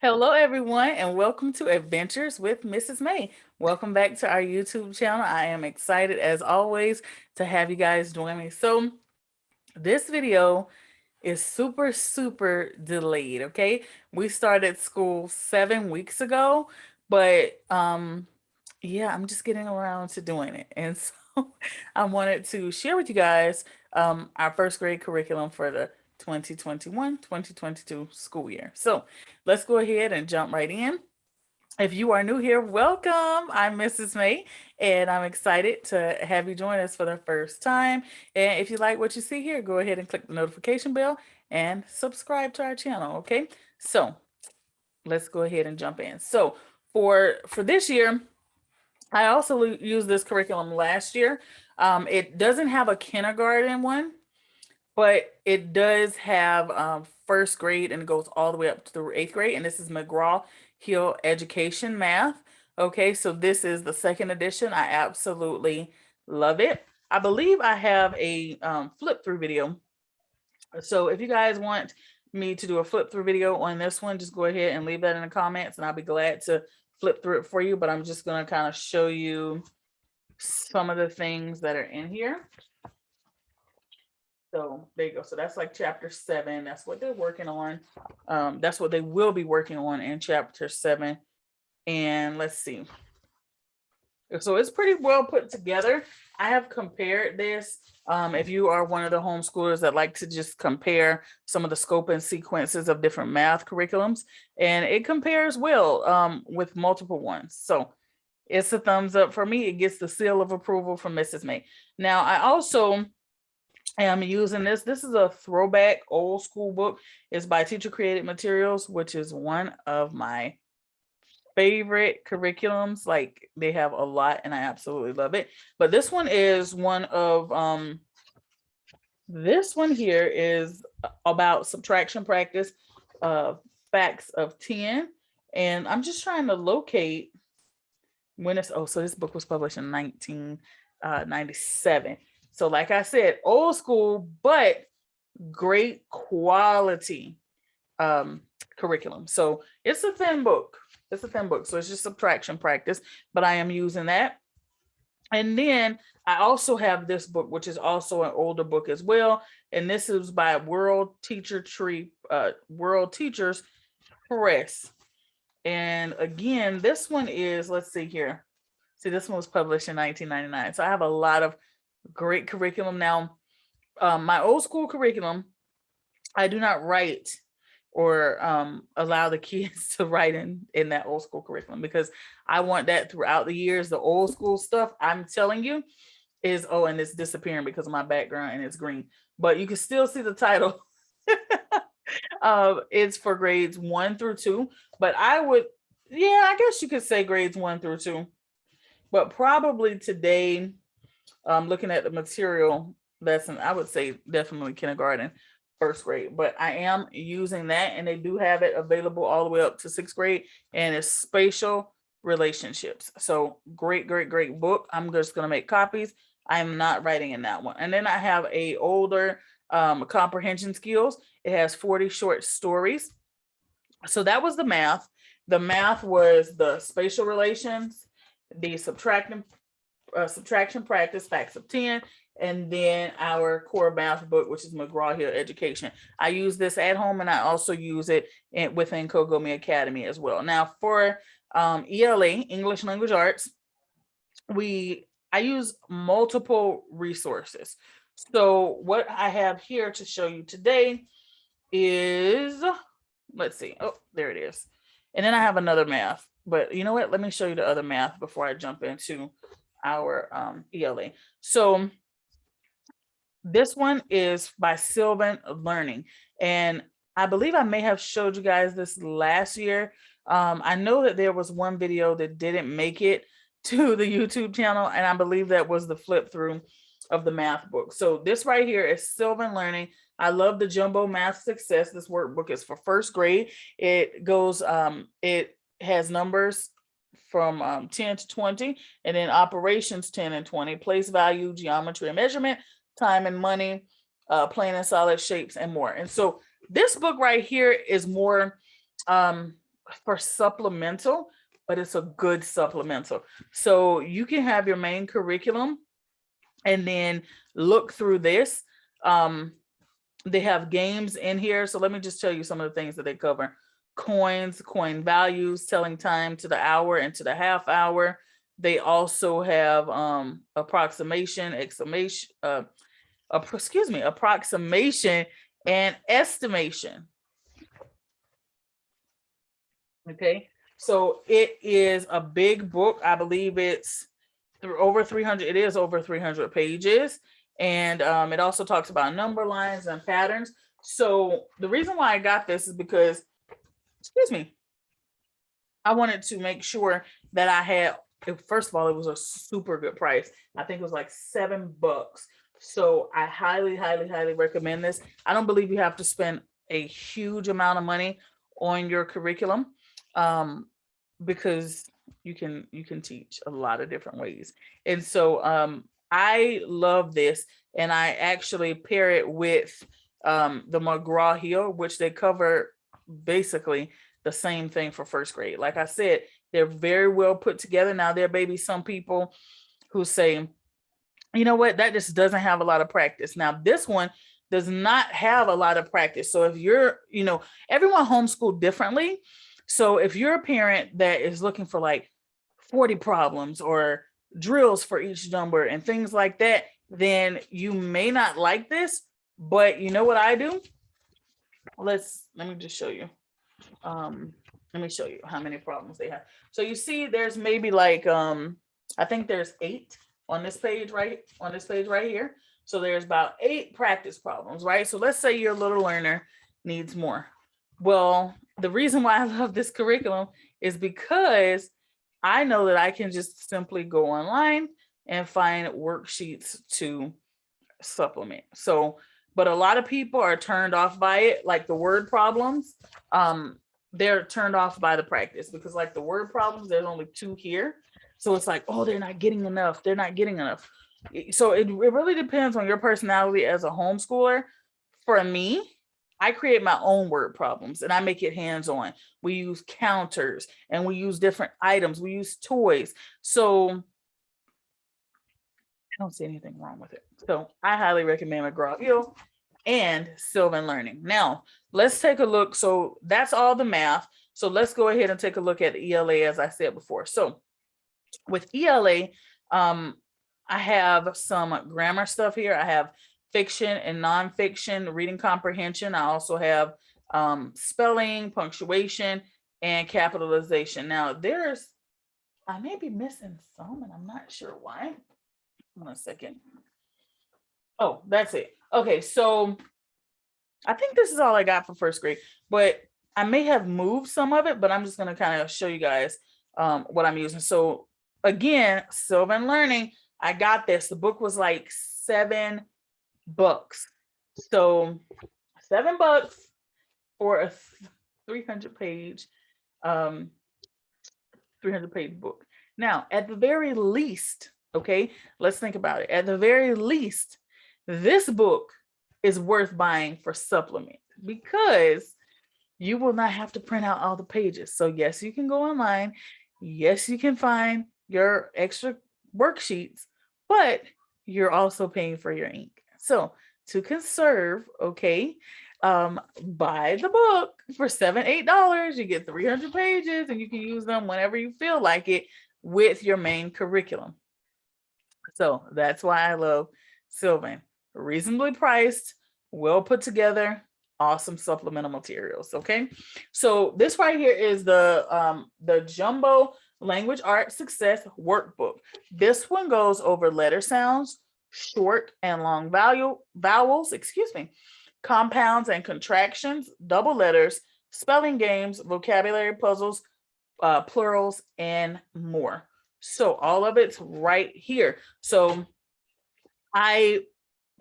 Hello, everyone, and welcome to Adventures with Mrs. May. Welcome back to our YouTube channel. I am excited, as always, to have you guys join me. So, this video is super delayed, okay? We started school 7 weeks ago, but yeah, I'm just getting around to doing it. And so I wanted to share with you guys our first grade curriculum for the 2021-2022 school year. So let's go ahead and jump right in. If you are new here, welcome. I'm Mrs. May, and I'm excited to have you join us for the first time. And if you like what you see here, go ahead and click the notification bell and subscribe to our channel, okay? So let's go ahead and jump in. So for this year, I also used this curriculum last year. It doesn't have a kindergarten one, but it does have first grade and it goes all the way up through eighth grade. And this is McGraw-Hill Education Math. Okay, so this is the second edition. I absolutely love it. I believe I have a flip through video. So if you guys want me to do a flip through video on this one, just go ahead and leave that in the comments and I'll be glad to flip through it for you. But I'm just going to kind of show you some of the things that are in here. So there you go. So that's like chapter 7. That's what they're working on. That's what they will be working on in chapter 7. And let's see. So it's pretty well put together. I have compared this. If you are one of the homeschoolers that like to just compare some of the scope and sequences of different math curriculums, and it compares well with multiple ones. So it's a thumbs up for me. It gets the seal of approval from Mrs. May. Now, I also am using this. This is a throwback old school book. It's by Teacher Created Materials, which is one of my favorite curriculums. Like they have a lot and I absolutely love it. But this one is one of this one here is about subtraction practice, facts of 10. And I'm just trying to locate when it's so this book was published in 1997. So like I said, old school, but great quality curriculum. So it's a thin book. It's a thin book. So it's just subtraction practice, but I am using that. And then I also have this book, which is also an older book as well. And this is by World Teachers Press. And again, this one is, let's see here. See, this one was published in 1999. So I have a lot of great curriculum. Now, my old school curriculum, I do not write or allow the kids to write in that old school curriculum because I want that throughout the years. The old school stuff, I'm telling you, is, oh, and it's disappearing because of my background and it's green. But you can still see the title. It's for grades 1 through 2. But I guess you could say grades 1 through 2. But probably today, looking at the material lesson, I would say definitely kindergarten, first grade, but I am using that and they do have it available all the way up to 6th grade and it's spatial relationships. So great book. I'm just going to make copies. I'm not writing in that one. And then I have a older comprehension skills. It has 40 short stories. So that was the math. The math was the spatial relations, the subtraction practice, facts of 10, and then our core math book, which is McGraw-Hill Education. I use this at home and I also use it within Kogomi Academy as well. Now for ELA, English Language Arts, I use multiple resources. So what I have here to show you today is, let's see, oh, there it is. And then I have another math, but you know what? Let me show you the other math before I jump into our ELA. So this one is by Sylvan Learning. And I believe I may have showed you guys this last year. I know that there was one video that didn't make it to the YouTube channel. And I believe that was the flip through of the math book. So this right here is Sylvan Learning. I love the Jumbo Math Success. This workbook is for first grade. It goes, it has numbers from 10 to 20, and then operations 10 and 20, place value, geometry and measurement, time and money, plain and solid shapes, and more. And so this book right here is more for supplemental, but it's a good supplemental. So you can have your main curriculum and then look through this. They have games in here. So let me just tell you some of the things that they cover. Coins, coin values, telling time to the hour and to the half hour. They also have approximation, exclamation, approximation and estimation. Okay, so it is a big book. I believe it's over 300. It is over 300 pages, and it also talks about number lines and patterns. So the reason why I got this is because, excuse me, I wanted to make sure that I had. First of all, it was a super good price. I think it was like $7. So I highly, highly, highly recommend this. I don't believe you have to spend a huge amount of money on your curriculum, because you can teach a lot of different ways. And so I love this, and I actually pair it with the McGraw-Hill, which they cover basically the same thing for first grade. Like I said, they're very well put together. Now there may be some people who say, you know what, that just doesn't have a lot of practice. Now this one does not have a lot of practice. So if you're, everyone homeschooled differently. So if you're a parent that is looking for like 40 problems or drills for each number and things like that, then you may not like this. But you know what I do? Let me just show you. Let me show you how many problems they have. So you see there's maybe like, I think there's 8 on this page right here. So there's about 8 practice problems, right? So let's say your little learner needs more. Well, the reason why I love this curriculum is because I know that I can just simply go online and find worksheets to supplement. So, but a lot of people are turned off by it, like the word problems. They're turned off by the practice because like the word problems, there's only 2 here. So it's like, oh, they're not getting enough. They're not getting enough. So it really depends on your personality as a homeschooler. For me, I create my own word problems and I make it hands-on. We use counters and we use different items. We use toys. So I don't see anything wrong with it. So I highly recommend McGraw-Hill and Sylvan Learning. Now, let's take a look. So that's all the math. So let's go ahead and take a look at ELA, as I said before. So with ELA, I have some grammar stuff here. I have fiction and nonfiction, reading comprehension. I also have spelling, punctuation, and capitalization. Now I may be missing some and I'm not sure why. 1 second. Oh, that's it. Okay, so I think this is all I got for first grade, but I may have moved some of it, but I'm just gonna kind of show you guys what I'm using. So again, Sylvan Learning, I got this. The book was like $7. So $7 for a 300 page book. Now, at the very least, okay, let's think about it. At the very least, this book is worth buying for supplement because you will not have to print out all the pages. So yes, you can go online. Yes, you can find your extra worksheets, but you're also paying for your ink. So to conserve, okay, buy the book for $7, $8. You get 300 pages and you can use them whenever you feel like it with your main curriculum. So that's why I love Sylvan. Reasonably priced, well put together, awesome supplemental materials. Okay, so this right here is the Jumbo Language Arts Success Workbook. This one goes over letter sounds, short and long vowels, compounds and contractions, double letters, spelling games, vocabulary puzzles, plurals, and more. So all of it's right here. So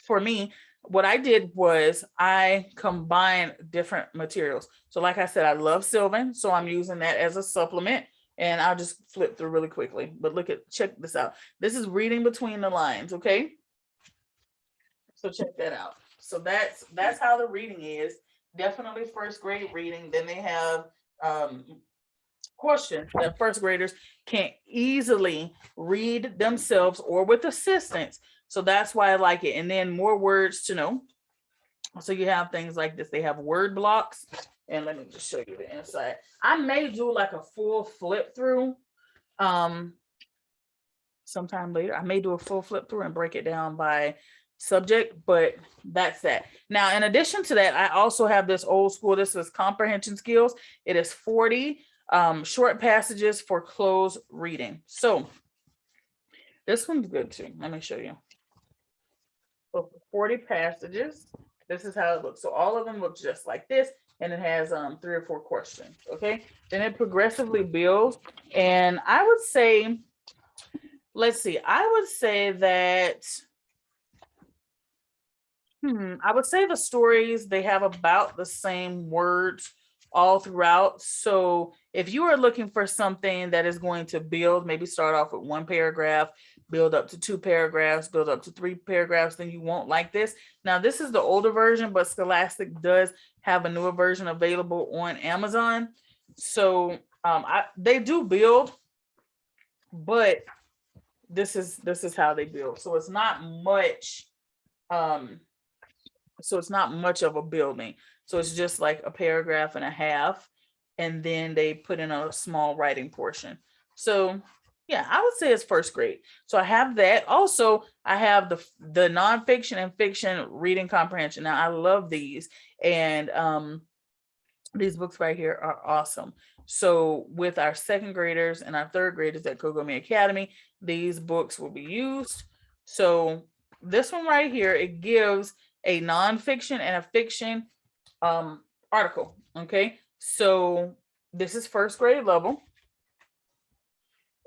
for me, what I did was I combined different materials. So like I said, I love Sylvan, so I'm using that as a supplement. And I'll just flip through really quickly. But check this out. This is reading between the lines, okay? So check that out. So that's how the reading is. Definitely first grade reading. Then they have questions that first graders can easily read themselves or with assistance. So that's why I like it. And then more words to know. So you have things like this. They have word blocks. And let me just show you the inside. I may do like a full flip through sometime later. I may do a full flip through and break it down by subject, but that's that. Now, in addition to that, I also have this old school. This is comprehension skills. It is 40 short passages for closed reading. So this one's good too. Let me show you. So 40 passages. This is how it looks. So all of them look just like this, and it has 3 or 4 questions. Okay. Then it progressively builds. And I would say, let's see, I would say that I would say the stories, they have about the same words all throughout. So if you are looking for something that is going to build, maybe start off with 1 paragraph, build up to 2 paragraphs, build up to 3 paragraphs, then you won't like this. Now, this is the older version, but Scholastic does have a newer version available on Amazon. So they do build, but this is how they build. So it's not much of a building. So it's just like a paragraph and a half, and then they put in a small writing portion. So yeah, I would say it's first grade. So I have that. Also, I have the nonfiction and fiction reading comprehension. Now I love these, and these books right here are awesome. So with our second graders and our third graders at Kogami Academy, these books will be used. So this one right here, it gives a nonfiction and a fiction article. Okay, so this is first grade level.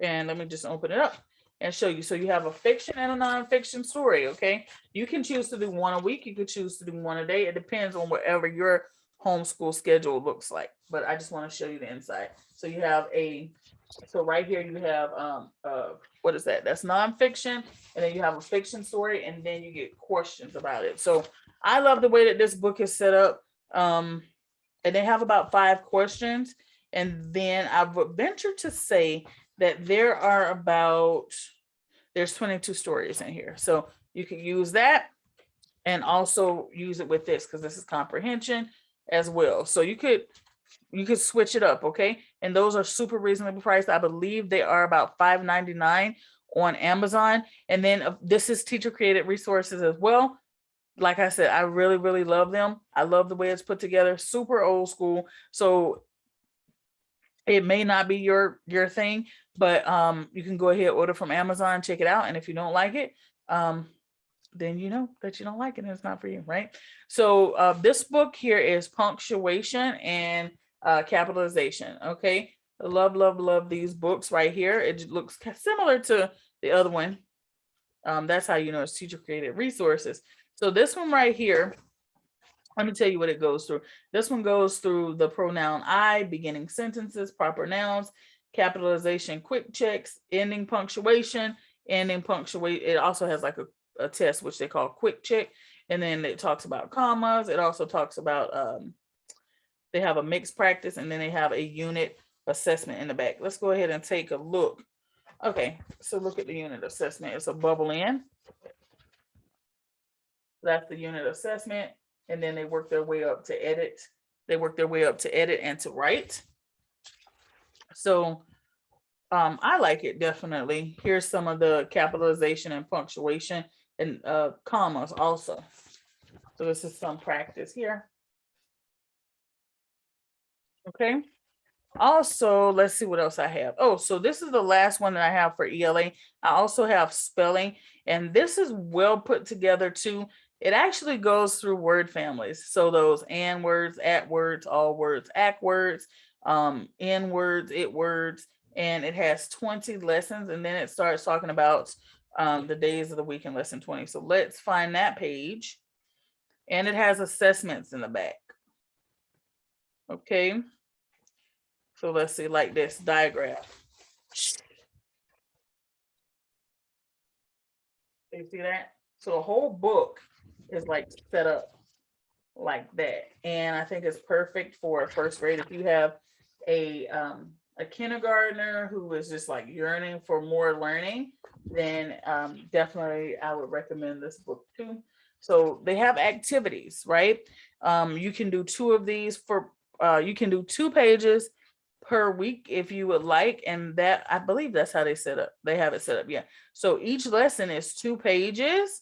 And let me just open it up and show you. So you have a fiction and a nonfiction story. Okay, you can choose to do 1 a week. You could choose to do 1 a day. It depends on whatever your homeschool schedule looks like. But I just want to show you the inside. So you have so right here you have what is that? That's nonfiction, and then you have a fiction story, and then you get questions about it. So I love the way that this book is set up. And they have about 5 questions, and then I would venture to say that there's 22 stories in here. So you can use that and also use it with this, because this is comprehension as well. So you could switch it up. Okay, and those are super reasonably priced. I believe they are about $5.99 on Amazon. And then this is teacher created resources as well. Like I said, I really, really love them. I love the way it's put together, super old school. So it may not be your thing, but you can go ahead, order from Amazon, check it out. And if you don't like it, then you know that you don't like it and it's not for you, right? So this book here is punctuation and capitalization. Okay, I love these books right here. It looks similar to the other one. That's how you know it's teacher created resources. So this one right here, let me tell you what it goes through. This one goes through the pronoun I, beginning sentences, proper nouns, capitalization, quick checks, ending punctuation. It also has like a test, which they call quick check. And then it talks about commas. It also talks about, they have a mixed practice, and then they have a unit assessment in the back. Let's go ahead and take a look. Okay, so look at the unit assessment. It's a bubble in. That's the unit assessment. And then they work their way up to edit. They work their way up to edit and to write. So I like it, definitely. Here's some of the capitalization and punctuation and commas also. So this is some practice here. Okay. Also, let's see what else I have. Oh, so this is the last one that I have for ELA. I also have spelling, and this is well put together too. It actually goes through word families. So those and words, at words, all words, act words, in words, it words, and it has 20 lessons, and then it starts talking about the days of the week in lesson 20. So let's find that page. And it has assessments in the back. Okay. So let's see, like this diagram. You see that? So the whole book is like set up like that. And I think it's perfect for first grade. If you have a a kindergartner who is just like yearning for more learning, then definitely I would recommend this book too. So they have activities, right? You can do two of these for you can do 2 pages per week if you would like, and that I believe that's how they have it set up. Yeah. So each lesson is 2 pages,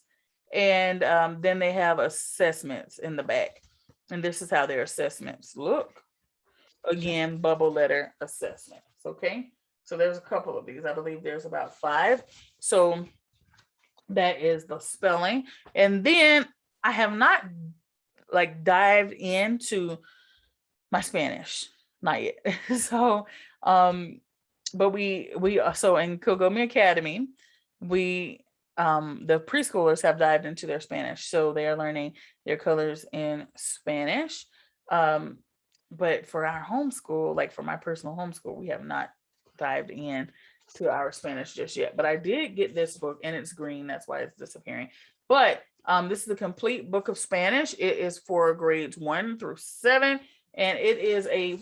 and then they have assessments in the back. And this is how their assessments look. Again, bubble letter assessments. Okay. So there's a couple of these. I believe there's about 5. So that is the spelling. And then I have not like dived into my Spanish, not yet. So but we so in Kogami Academy, we the preschoolers have dived into their Spanish. So they are learning their colors in Spanish. But for our homeschool, like for my personal homeschool, we have not dived in to our Spanish just yet. But I did get this book, and it's green. That's why it's disappearing. But this is the complete book of Spanish. It is for grades 1 through 7, and it is it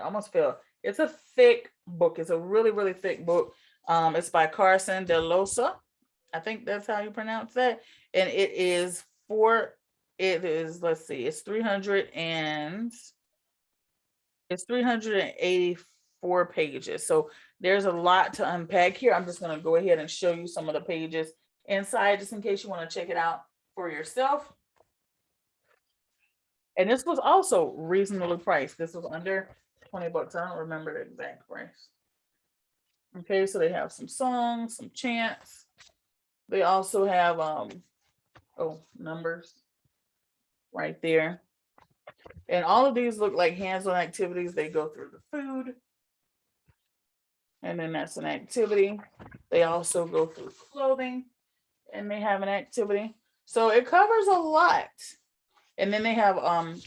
almost fell. It's a thick book. It's a really, really thick book. It's by Carson de Losa. I think that's how you pronounce that. And let's see, it's 384 pages. So there's a lot to unpack here. I'm just going to go ahead and show you some of the pages inside, just in case you want to check it out for yourself. And this was also reasonably priced. This was under $20. I don't remember the exact price. Okay, so they have some songs, some chants. They also have numbers right there. And all of these look like hands-on activities. They go through the food. And then that's an activity. They also go through clothing, and they have an activity. So it covers a lot. And then they have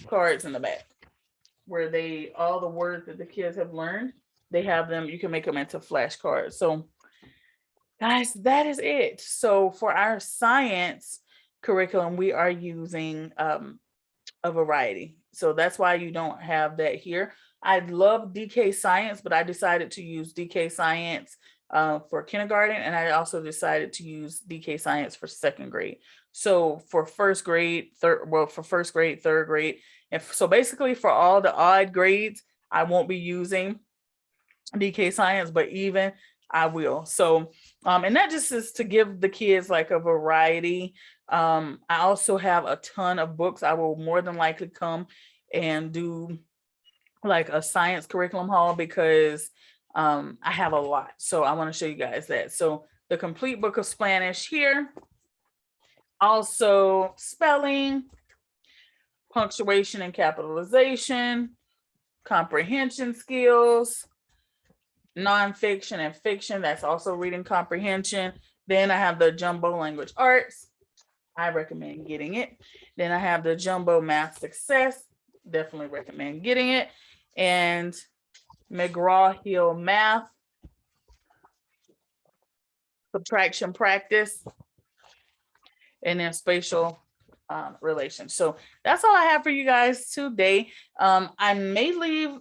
cards in the back where all the words that the kids have learned, they have them, you can make them into flashcards. So guys, that is it. So for our science curriculum, we are using a variety. So that's why you don't have that here. I love DK Science, but I decided to use DK Science for kindergarten, and I also decided to use DK Science for 2nd grade. So for first grade, third grade, and so basically for all the odd grades, I won't be using DK Science, but even I will. So and that just is to give the kids like a variety. I also have a ton of books. I will more than likely come and do like a science curriculum haul because I have a lot. So I want to show you guys that. So the complete book of Spanish here. Also spelling, punctuation and capitalization, comprehension skills, nonfiction and fiction. That's also reading comprehension. Then I have the jumbo language arts. I recommend getting it. Then I have the jumbo math success. Definitely recommend getting it. And McGraw-Hill math, subtraction practice, and then spatial relations. So that's all I have for you guys today. I may leave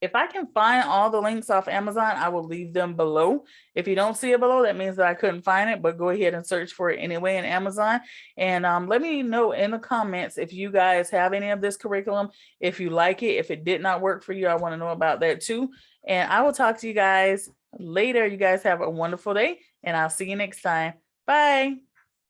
if I can find all the links off Amazon, I will leave them below. If you don't see it below, that means that I couldn't find it, but go ahead and search for it anyway in Amazon. And let me know in the comments if you guys have any of this curriculum, if you like it, if it did not work for you, I want to know about that too. And I will talk to you guys later. You guys have a wonderful day, and I'll see you next time. Bye.